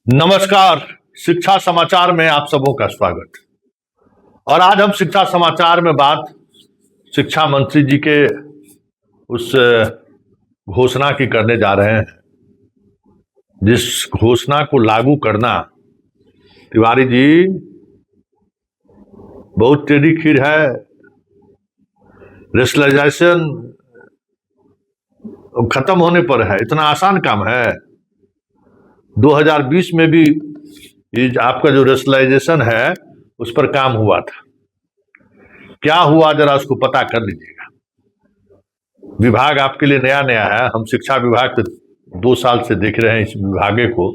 नमस्कार। शिक्षा समाचार में आप सबों का स्वागत। और आज हम शिक्षा समाचार में बात शिक्षा मंत्री जी के उस घोषणा की करने जा रहे हैं, जिस घोषणा को लागू करना, तिवारी जी, बहुत टेढ़ी खीर है। रेशनलाइजेशन खत्म होने पर है, इतना आसान काम है। 2020 में भी ये आपका जो रेशनलाइजेशन है उस पर काम हुआ था। क्या हुआ जरा उसको पता कर लीजिएगा। विभाग आपके लिए नया नया है, हम शिक्षा विभाग के 2 साल से देख रहे हैं इस विभागे को।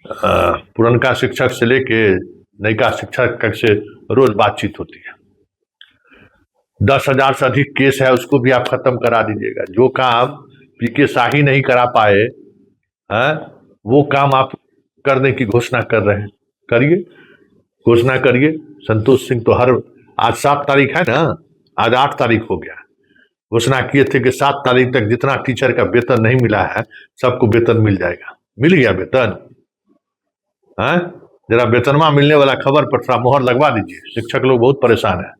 पुरनका शिक्षक से लेके नयिका शिक्षक से रोज बातचीत होती है। 10,000 से अधिक केस है, उसको भी आप खत्म करा दीजिएगा। जो काम पीके शाही नहीं करा पाए हैं, वो काम आप करने की घोषणा कर रहे हैं। करिए, घोषणा करिए। संतोष सिंह तो आज 7 तारीख है ना, आज 8 तारीख हो गया। घोषणा किए थे कि 7 तारीख तक जितना टीचर का वेतन नहीं मिला है सबको वेतन मिल जाएगा। मिल गया वेतन है? जरा वेतनमा मिलने वाला खबर पर थोड़ा मोहर लगवा दीजिए। शिक्षक लोग बहुत परेशान है।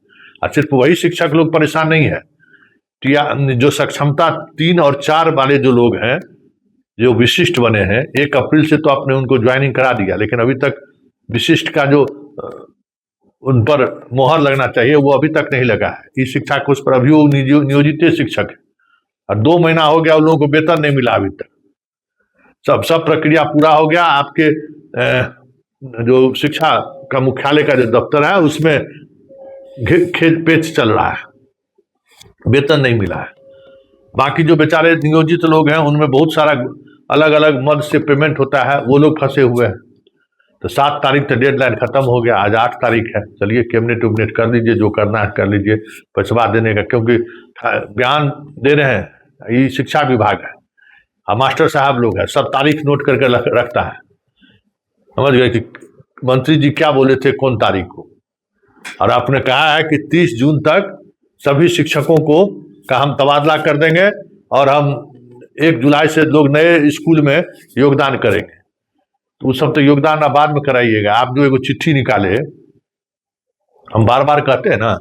और सिर्फ वही शिक्षक लोग परेशान नहीं है, जो सक्षमता 3 और 4 वाले जो लोग हैं, जो विशिष्ट बने हैं, 1 अप्रैल से तो आपने उनको ज्वाइनिंग करा दिया, लेकिन अभी तक विशिष्ट का जो उन पर मोहर लगना चाहिए वो अभी तक नहीं लगा है। इस शिक्षा कोष पर अभी वो नियोजित शिक्षक है और 2 महीना हो गया उन लोगों को वेतन नहीं मिला अभी तक। सब प्रक्रिया पूरा हो गया। आपके जो शिक्षा का मुख्यालय का जो दफ्तर है उसमें खेत पेच चल रहा है, वेतन नहीं मिला है। बाकी जो बेचारे नियोजित लोग हैं उनमें बहुत सारा अलग अलग मद से पेमेंट होता है, वो लोग फंसे हुए हैं। तो 7 तारीख तक डेडलाइन खत्म हो गया, आज 8 तारीख है। चलिए कैबिनेट उबिनेट कर लीजिए, जो करना है कर लीजिए, पैसवा देने का, क्योंकि बयान दे रहे हैं ये शिक्षा विभाग है और मास्टर साहब लोग हैं, सब तारीख नोट करके रखता है। समझ गए कि मंत्री जी क्या बोले थे कौन तारीख को। और आपने कहा है कि 30 जून तक सभी शिक्षकों को का हम तबादला कर देंगे और हम 1 जुलाई से लोग नए स्कूल में योगदान करेंगे। तो वो सब तो योगदान आप बाद में कराइएगा। आप जो एगो चिट्ठी निकाले, हम बार बार कहते हैं ना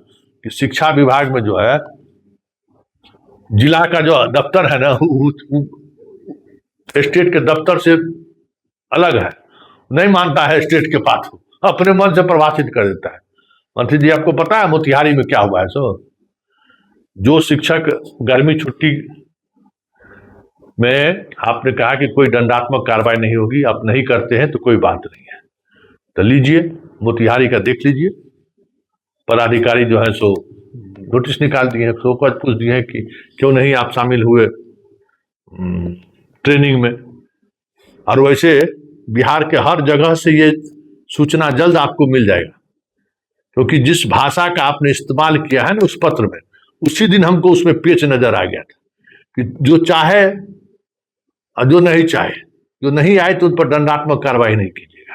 कि शिक्षा विभाग में जो है जिला का जो दफ्तर है ना, स्टेट के दफ्तर से अलग है, नहीं मानता है स्टेट के पास, अपने मन से प्रभाषित कर देता है। मंत्री जी आपको पता है मोतिहारी में क्या हुआ है? जो शिक्षक गर्मी छुट्टी में आपने कहा कि कोई दंडात्मक कार्रवाई नहीं होगी, आप नहीं करते हैं तो कोई बात नहीं है, तो लीजिए मोतिहारी का देख लीजिए। पदाधिकारी जो है सो नोटिस निकाल दिए हैं, शोकज पूछ दिए हैं कि क्यों नहीं आप शामिल हुए ट्रेनिंग में। और वैसे बिहार के हर जगह से ये सूचना जल्द आपको मिल जाएगा, क्योंकि जिस भाषा का आपने इस्तेमाल किया है ना उस पत्र में, उसी दिन हमको उसमें पेच नजर आ गया था कि जो चाहे और जो नहीं चाहे, जो नहीं आए तो उन पर दंडात्मक कार्रवाई नहीं कीजिएगा।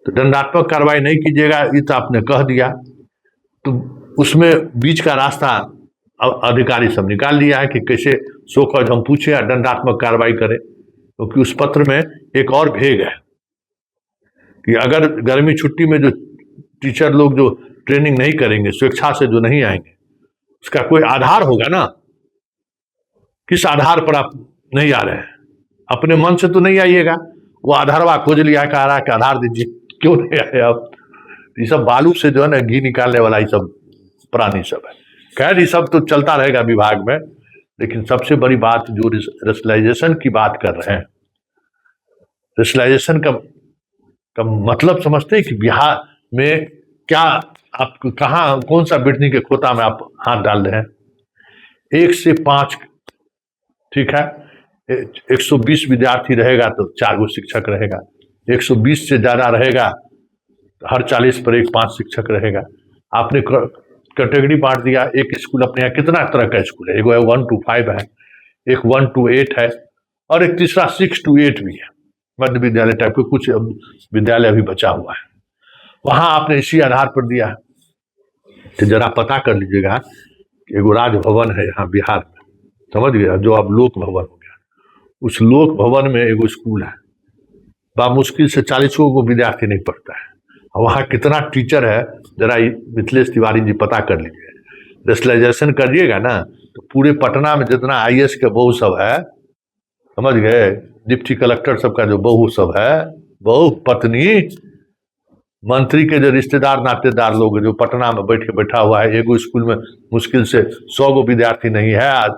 तो दंडात्मक कार्रवाई नहीं कीजिएगा ये तो आपने कह दिया, तो उसमें बीच का रास्ता अधिकारी सब निकाल लिया है कि कैसे शोकज हम पूछे और दंडात्मक कार्रवाई करें। क्योंकि उस पत्र में एक और भेग है कि अगर गर्मी छुट्टी में जो टीचर लोग जो ट्रेनिंग नहीं करेंगे, स्वेच्छा से जो नहीं आएंगे, उसका कोई आधार होगा ना। किस आधार पर आप नहीं आ रहे हैं? अपने मन से तो नहीं आइएगा, वो आधारवा खोज लिया, कह रहा है कि आधार दीजिए, क्यों नहीं आए आप? ये सब बालू से जो है ना घी निकालने वाला ये सब प्राणी सब है। खैर ये सब तो चलता रहेगा विभाग में, लेकिन सबसे बड़ी बात जो रेशनलाइजेशन की बात कर रहे हैं, रेशनलाइजेशन का मतलब समझते हैं कि बिहार में क्या आप कहाँ कौन सा बिडनी के खोता में आप हाथ डाल रहे हैं। 1 से 5, ठीक है, 120 विद्यार्थी रहेगा तो 4 गो शिक्षक रहेगा, 120 से ज्यादा रहेगा तो हर 40 पर 5 शिक्षक रहेगा। आपने कैटेगरी बांट दिया। एक स्कूल अपने यहाँ कितना तरह का स्कूल है, एगो 1 to 5 है, एक 1 to 8 है और एक तीसरा 6 to 8 भी है, मध्य विद्यालय टाइप के कुछ विद्यालय अभी बचा हुआ है, वहां आपने इसी आधार पर दिया है। तो जरा पता कर लीजिएगा, एगो राजभवन है यहाँ बिहार में, समझ गया, जो अब लोक भवन हो गया, उस लोक भवन में एगो स्कूल है, बामुश्किल से 40 को विद्यार्थी नहीं पढ़ता है। वहाँ कितना टीचर है जरा मिथिलेश तिवारी जी पता कर लीजिए, रेशनलाइजेशन करिएगा ना तो पूरे पटना में जितना IAS के बहू सब है, समझ गए, डिप्टी कलेक्टर सबका जो बहू सब है, बहू पत्नी मंत्री के जो रिश्तेदार नातेदार लोग जो पटना में बैठा हुआ है, एगो स्कूल में मुश्किल से 100 गो विद्यार्थी नहीं है, आज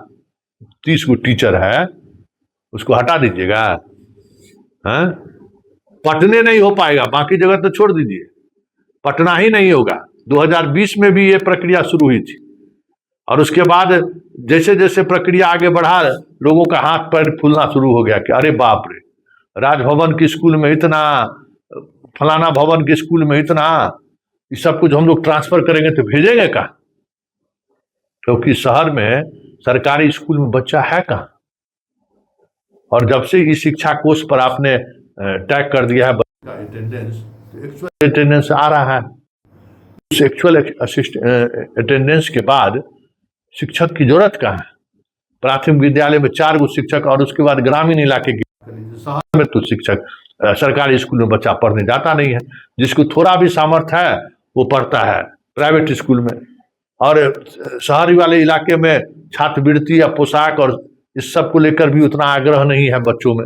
30 गो टीचर है, उसको हटा दीजिएगा? हैं? पटने नहीं हो पाएगा, बाकी जगह तो छोड़ दीजिए, पटना ही नहीं होगा। 2020 में भी ये प्रक्रिया शुरू हुई थी और उसके बाद जैसे जैसे प्रक्रिया आगे बढ़ा, लोगों का हाथ पैर फूलना शुरू हो गया कि अरे बाप रे, राजभवन के स्कूल में इतना, फलाना भवन के स्कूल में इतना, ये सब कुछ हम लोग ट्रांसफर करेंगे तो भेजेंगे कहाँ? क्योंकि शहर में सरकारी स्कूल में बच्चा है कहाँ। और जब से इस शिक्षा कोष पर आपने टैग कर दिया है अटेंडेंस, तो एक्चुअल अटेंडेंस आ रहा है। उस एक्चुअल अटेंडेंस के बाद शिक्षक की जरूरत कहाँ है? प्राथमिक विद्यालय में 4 गो शिक्षक और उसके बाद ग्रामीण इलाके की, शहर में तो शिक्षक सरकारी स्कूल में बच्चा पढ़ने जाता नहीं है। जिसको थोड़ा भी सामर्थ्य है वो पढ़ता है प्राइवेट स्कूल में, और शहरी वाले इलाके में छात्रवृत्ति या पोशाक और इस सब को लेकर भी उतना आग्रह नहीं है बच्चों में,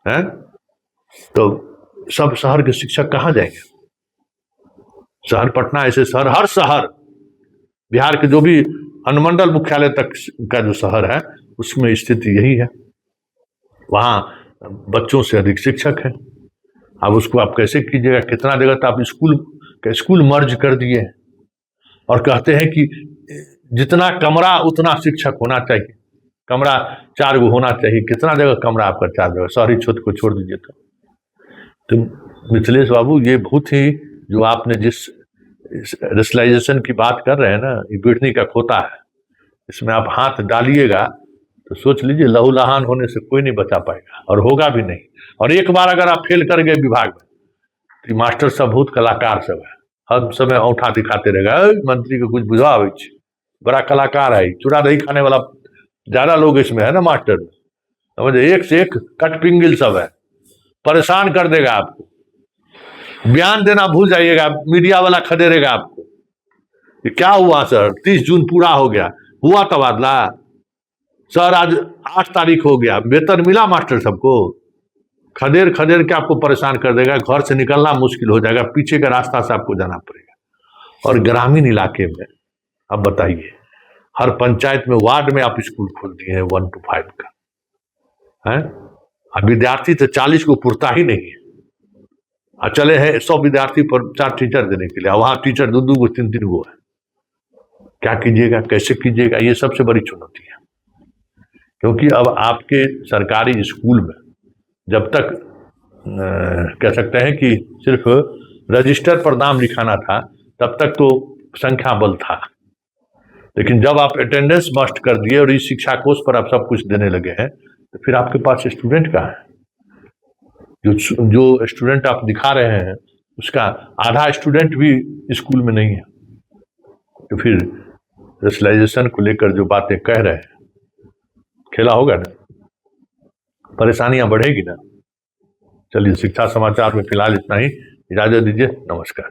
है? तो सब शहर के शिक्षक कहाँ जाएंगे? शहर पटना ऐसे शहर, हर शहर बिहार के जो भी अनुमंडल मुख्यालय तक का जो शहर है उसमें स्थिति यही है, वहाँ बच्चों से अधिक शिक्षक है। अब उसको आप कैसे कीजिएगा? कितना जगह तो आप स्कूल मर्ज कर दिए और कहते हैं कि जितना कमरा उतना शिक्षक होना चाहिए, कमरा 4 गो होना चाहिए। कितना जगह कमरा आपका 4 जगह? शहरी क्षेत्र को छोड़ दीजिए। तो मिथिलेश बाबू, ये बहुत ही, जो आपने जिस रेशनलाइजेशन की बात कर रहे हैं ना, ये बिढ़नी का खोता है। इसमें आप हाथ डालिएगा तो सोच लीजिए लहूलुहान होने से कोई नहीं बचा पाएगा और होगा भी नहीं। और एक बार अगर आप फेल कर गए विभाग में तो मास्टर सब बहुत कलाकार सब है, हर समय औंठा दिखाते रहेगा, मंत्री को कुछ बुझावे, बड़ा कलाकार है, चूड़ा दही खाने वाला ज्यादा लोग इसमें है ना मास्टर में, समझे, एक से एक कट पिंगिल सब है, परेशान कर देगा आपको। बयान देना भूल जाइएगा, मीडिया वाला खदेड़ेगा आपको। ये क्या हुआ सर, 30 जून पूरा हो गया, हुआ तबादला सर, आज 8 तारीख हो गया, वेतन मिला मास्टर सबको? खदेड़ के आपको परेशान कर देगा, घर से निकलना मुश्किल हो जाएगा, पीछे का रास्ता से आपको जाना पड़ेगा। और ग्रामीण इलाके में अब बताइए, हर पंचायत में, वार्ड में आप स्कूल खोल दिए हैं 1 to 5 का, है? अब विद्यार्थी तो 40 को पुरता ही नहीं है, चले हैं 100 विद्यार्थी पर 4 टीचर देने के लिए, वहां टीचर 2 गो 3 गो है। क्या कीजिएगा, कैसे कीजिएगा? ये सबसे बड़ी चुनौती है। क्योंकि अब आपके सरकारी स्कूल में जब तक कह सकते हैं कि सिर्फ रजिस्टर पर नाम लिखाना था, तब तक तो संख्या बल था, लेकिन जब आप अटेंडेंस मस्ट कर दिए और इस शिक्षा कोष पर आप सब कुछ देने लगे हैं, तो फिर आपके पास स्टूडेंट कहाँ है? जो स्टूडेंट आप दिखा रहे हैं उसका आधा स्टूडेंट भी स्कूल में नहीं है। तो फिर रेशनलाइजेशन को लेकर जो बातें कह रहे हैं, खेला होगा ना, परेशानियां बढ़ेगी ना। चलिए, शिक्षा समाचार में फिलहाल इतना ही, इजाजत दीजिए, नमस्कार।